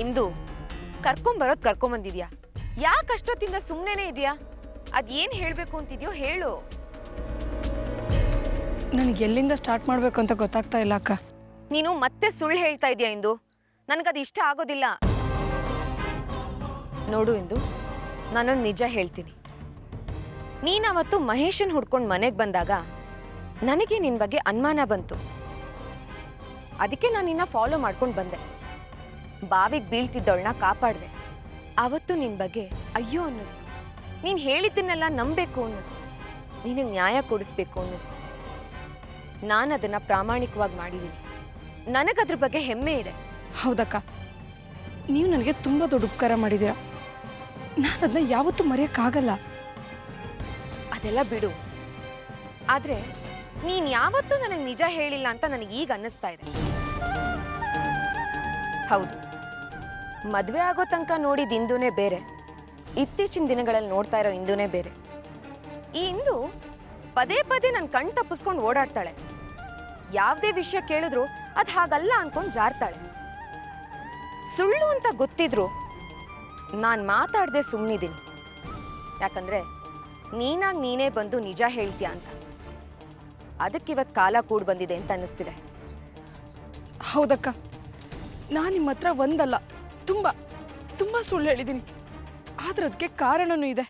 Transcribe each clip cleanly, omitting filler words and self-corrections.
ಇಂದು ಕರ್ಕೊಂಬರೋದು ಕರ್ಕೊಂಬಂದಿದ್ಯಾ? ಯಾಕಷ್ಟೊತ್ತಿಂದ ಸುಮ್ಮನೆ ಇದೆಯಾ? ಅದೇನು ಹೇಳಬೇಕು ಅಂತಿದ್ಯೋ ಹೇಳು. ನನಗೆ ಎಲ್ಲಿಂದ ಸ್ಟಾರ್ಟ್ ಮಾಡಬೇಕು ಅಂತ ಗೊತ್ತಾಗ್ತಾ ಇಲ್ಲ ಅಕ್ಕ. ನೀನು ಮತ್ತೆ ಸುಳ್ಳು ಹೇಳ್ತಾ ಇದೀಯಾ ಇಂದು. ನನಗದು ಇಷ್ಟ ಆಗೋದಿಲ್ಲ. ನೋಡು ಇಂದು, ನಾನೊಂದು ನಿಜ ಹೇಳ್ತೀನಿ. ನೀನವತ್ತು ಮಹೇಶನ್ ಹುಡ್ಕೊಂಡು ಮನೆಗೆ ಬಂದಾಗ ನನಗೆ ನಿನ್ನ ಬಗ್ಗೆ ಅನುಮಾನ ಬಂತು. ಅದಕ್ಕೆ ನಾನು ನಿನ್ನ ಫಾಲೋ ಮಾಡ್ಕೊಂಡು ಬಂದೆ. ಬಾವಿಗೆ ಬೀಳ್ತಿದ್ದವಳನ್ನ ಕಾಪಾಡಿದೆ. ಆವತ್ತು ನಿನ್ನ ಬಗ್ಗೆ ಅಯ್ಯೋ ಅನ್ನಿಸ್ತು. ನೀನು ಹೇಳಿದ್ದನ್ನೆಲ್ಲ ನಂಬಬೇಕು ಅನ್ನಿಸ್ತು. ನಿನಗೆ ನ್ಯಾಯ ಕೊಡಿಸ್ಬೇಕು ಅನ್ನಿಸ್ತು. ನಾನು ಅದನ್ನು ಪ್ರಾಮಾಣಿಕವಾಗಿ ಮಾಡಿದ್ದೀನಿ. ನನಗದ್ರ ಬಗ್ಗೆ ಹೆಮ್ಮೆ ಇದೆ. ಹೌದಕ್ಕ, ನೀವು ನನಗೆ ತುಂಬ ದೊಡ್ಡ ಉಪಕಾರ ಮಾಡಿದ್ದೀರಾ. ನಾನು ಅದನ್ನ ಯಾವತ್ತೂ ಮರೆಯೋಕ್ಕಾಗಲ್ಲ. ಅದೆಲ್ಲ ಬಿಡು. ಆದರೆ ನೀನು ಯಾವತ್ತೂ ನನಗೆ ನಿಜ ಹೇಳಿಲ್ಲ ಅಂತ ನನಗೆ ಈಗ ಅನ್ನಿಸ್ತಾ ಇದೆ. ಹೌದು, ಮದುವೆ ಆಗೋ ತನಕ ನೋಡಿದ ಇಂದುನೇ ಬೇರೆ, ಇತ್ತೀಚಿನ ದಿನಗಳಲ್ಲಿ ನೋಡ್ತಾ ಇರೋ ಇಂದುನೇ ಬೇರೆ. ಈ ಇಂದು ಪದೇ ಪದೇ ನನ್ನ ಕಣ್ ತಪ್ಪಿಸ್ಕೊಂಡು ಓಡಾಡ್ತಾಳೆ. ಯಾವುದೇ ವಿಷಯ ಕೇಳಿದ್ರು ಅದು ಹಾಗಲ್ಲ ಅನ್ಕೊಂಡು ಜಾರ್ತಾಳೆ. ಸುಳ್ಳು ಅಂತ ಗೊತ್ತಿದ್ರು ನಾನು ಮಾತಾಡದೆ ಸುಮ್ಮನಿದ್ದೀನಿ. ಯಾಕಂದ್ರೆ ನೀನಾಗಿ ನೀನೇ ಬಂದು ನಿಜ ಹೇಳ್ತೀಯ ಅಂತ. ಅದಕ್ಕಿವತ್ತು ಕಾಲ ಕೂಡ್ ಬಂದಿದೆ ಅಂತ ಅನ್ನಿಸ್ತಿದೆ. ಹೌದಕ್ಕ, ನಾನು ನಿಮ್ಮ ಹತ್ರ ಒಂದಲ್ಲ ತುಂಬ ತುಂಬ ಸುಳ್ಳು ಹೇಳಿದ್ದೀನಿ. ಆದ್ರೆ ಅದಕ್ಕೆ ಕಾರಣನೂ ಇದೆ.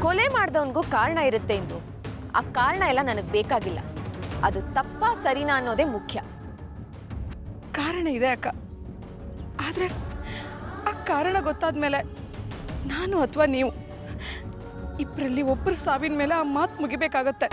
ಕೊಲೆ ಮಾಡಿದವನಿಗೂ ಕಾರಣ ಇರುತ್ತೆ ಇಂದು. ಆ ಕಾರಣ ಎಲ್ಲ ನನಗೆ ಬೇಕಾಗಿಲ್ಲ. ಅದು ತಪ್ಪಾ ಸರಿನಾ ಅನ್ನೋದೇ ಮುಖ್ಯ. ಕಾರಣ ಇದೆ ಅಕ್ಕ, ಆದ್ರೆ ಆ ಕಾರಣ ಗೊತ್ತಾದ್ಮೇಲೆ ನಾನು ಅಥವಾ ನೀವು ಇಬ್ಬರಲ್ಲಿ ಒಬ್ಬರು ಸಾವಿನ ಮೇಲೆ ಆ ಮಾತು ಮುಗಿಬೇಕಾಗತ್ತೆ.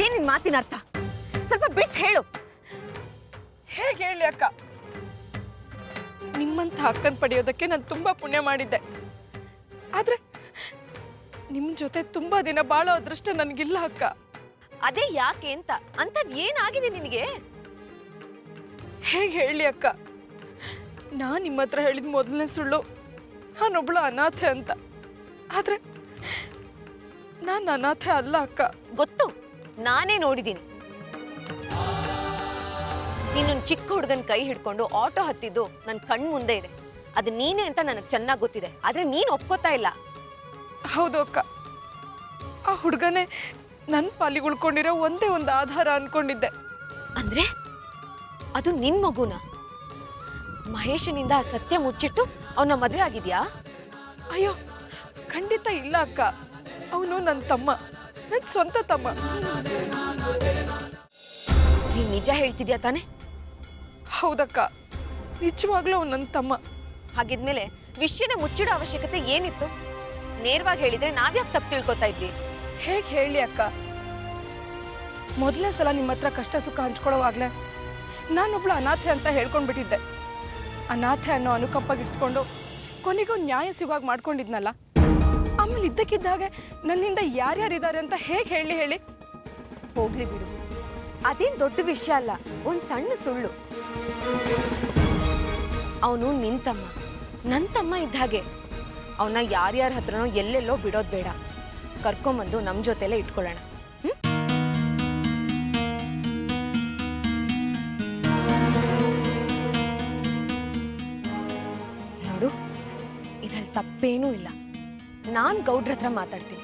ಏನಿನ್ ಮಾತಿನ ಅರ್ಥ? ಸ್ವಲ್ಪ ಬಿಡ್ಸ್ ಹೇಳು. ಹೇಗೆ ಹೇಳಿ ಅಕ್ಕ? ನಿಮ್ಮಂತ ಅಕ್ಕನ್ ಪಡೆಯೋದಕ್ಕೆ ನಾನು ತುಂಬಾ ಪುಣ್ಯ ಮಾಡಿದ್ದೆ. ಆದ್ರೆ ನಿಮ್ ಜೊತೆ ತುಂಬಾ ದಿನ ಬಾಳೋ ಅದೃಷ್ಟ ನನಗಿಲ್ಲ ಅಕ್ಕ. ಅದೇ ಯಾಕೆ ಅಂತ? ಅಂತದ್ ಏನಾಗಿದೆ ನಿನಗೆ? ಹೇಗೆ ಹೇಳಿ ಅಕ್ಕ? ನಾನು ನಿಮ್ಮ ಹತ್ರ ಹೇಳಿದ ಮೊದಲನೇ ಸುಳ್ಳು ನಾನೊಬ್ಳು ಅನಾಥೆ ಅಂತ. ಆದ್ರೆ ನಾನು ಅನಾಥೆ ಅಲ್ಲ ಅಕ್ಕ. ಗೊತ್ತು, ನಾನೇ ನೋಡಿದ್ದೀನಿ. ನೀನೊಂದು ಚಿಕ್ಕ ಹುಡುಗನ ಕೈ ಹಿಡ್ಕೊಂಡು ಆಟೋ ಹತ್ತಿದ್ದು ನನ್ನ ಕಣ್ ಮುಂದೆ ಇದೆ. ಅದು ನೀನೇ ಅಂತ ನನಗೆ ಚೆನ್ನಾಗಿ ಗೊತ್ತಿದೆ. ಆದ್ರೆ ನೀನು ಒಪ್ಕೋತಾ ಇಲ್ಲ. ಹೌದು ಅಕ್ಕ, ಆ ಹುಡುಗನೇ ನನ್ನ ಪಾಲಿಗೆ ಉಳ್ಕೊಂಡಿರೋ ಒಂದೇ ಒಂದು ಆಧಾರ ಅನ್ಕೊಂಡಿದ್ದೆ. ಅಂದ್ರೆ ಅದು ನಿನ್ ಮಗುನ? ಮಹೇಶನಿಂದ ಆ ಸತ್ಯ ಮುಚ್ಚಿಟ್ಟು ಅವನ ಮದುವೆ ಆಗಿದ್ಯಾ? ಅಯ್ಯೋ ಖಂಡಿತ ಇಲ್ಲ ಅಕ್ಕ. ಅವನು ನನ್ನ ತಮ್ಮ, ನನ್ನ ಸ್ವಂತ ತಮ್ಮ. ನೀನ್ ನಿಜ ಹೇಳ್ತಿದ್ಯಾ ತಾನೆ? ಹೌದಕ್ಕ, ನಿಜವಾಗ್ಲೂ ಅವನು ನನ್ನ ತಮ್ಮ. ಹಾಗಿದ್ಮೇಲೆ ವಿಷಯನ ಮುಚ್ಚಿಡೋ ಅವಶ್ಯಕತೆ ಏನಿತ್ತು? ನೇರವಾಗಿ ಹೇಳಿದ್ರೆ ನಾವ್ಯಾಕೆ ತಪ್ಪು ತಿಳ್ಕೊತಾ ಇದ್ವಿ? ಹೇಗೆ ಹೇಳಿ ಅಕ್ಕ? ಮೊದಲನೇ ಸಲ ನಿಮ್ಮ ಹತ್ರ ಕಷ್ಟ ಸುಖ ಹಂಚ್ಕೊಳ್ಳೋವಾಗ್ಲೇ ನಾನೊಬ್ಳು ಅನಾಥೆ ಅಂತ ಹೇಳ್ಕೊಂಡ್ಬಿಟ್ಟಿದ್ದೆ. ಅನಾಥೆ ಅನ್ನೋ ಅನುಕಂಪಗಿಡ್ಸ್ಕೊಂಡು ಕೊನೆಗೂ ನ್ಯಾಯ ಸಿಗುವಾಗ ಮಾಡ್ಕೊಂಡಿದ್ನಲ್ಲ. ಆಮೇಲೆ ಇದ್ದಕ್ಕಿದ್ದಾಗೆ ನನ್ನಿಂದ ಯಾರ್ಯಾರಿದ್ದಾರೆ ಅಂತ ಹೇಗೆ ಹೇಳಿ? ಹೋಗ್ಲಿ ಬಿಡು, ಅದೇನ್ ದೊಡ್ಡ ವಿಷಯ ಅಲ್ಲ. ಒಂದ್ ಸಣ್ಣ ಸುಳ್ಳು. ಅವನು ನಿನ್ ತಮ್ಮ, ನನ್ ತಮ್ಮ ಇದ್ದ ಹಾಗೆ. ಅವನ್ನ ಯಾರ್ಯಾರ ಹತ್ರನೋ ಎಲ್ಲೆಲ್ಲೋ ಬಿಡೋದ್ ಬೇಡ. ಕರ್ಕೊಂಬಂದು ನಮ್ ಜೊತೆಲೆ ಇಟ್ಕೊಳ್ಳೋಣ. ನೋಡು, ಇದ್ರಲ್ಲಿ ತಪ್ಪೇನೂ ಇಲ್ಲ. ನಾನ್ ಗೌಡ್ರ ಹತ್ರ ಮಾತಾಡ್ತೀನಿ.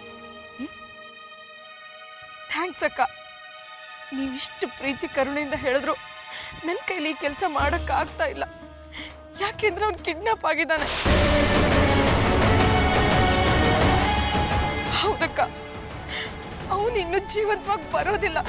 ಥ್ಯಾಂಕ್ಸ್ ಅಕ್ಕ. ನೀವಿಷ್ಟು ಪ್ರೀತಿ ಕರುಣೆಯಿಂದ ಹೇಳಿದ್ರು ನನ್ನ ಕೈಲಿ ಕೆಲಸ ಮಾಡೋಕ್ಕಾಗ್ತಾ ಇಲ್ಲ. ಯಾಕೆಂದ್ರೆ ಅವ್ನು ಕಿಡ್ನಾಪ್ ಆಗಿದ್ದಾನೆ. ಹೌದಕ್ಕ, ಅವನು ಇನ್ನು ಜೀವಂತವಾಗಿ ಬರೋದಿಲ್ಲ.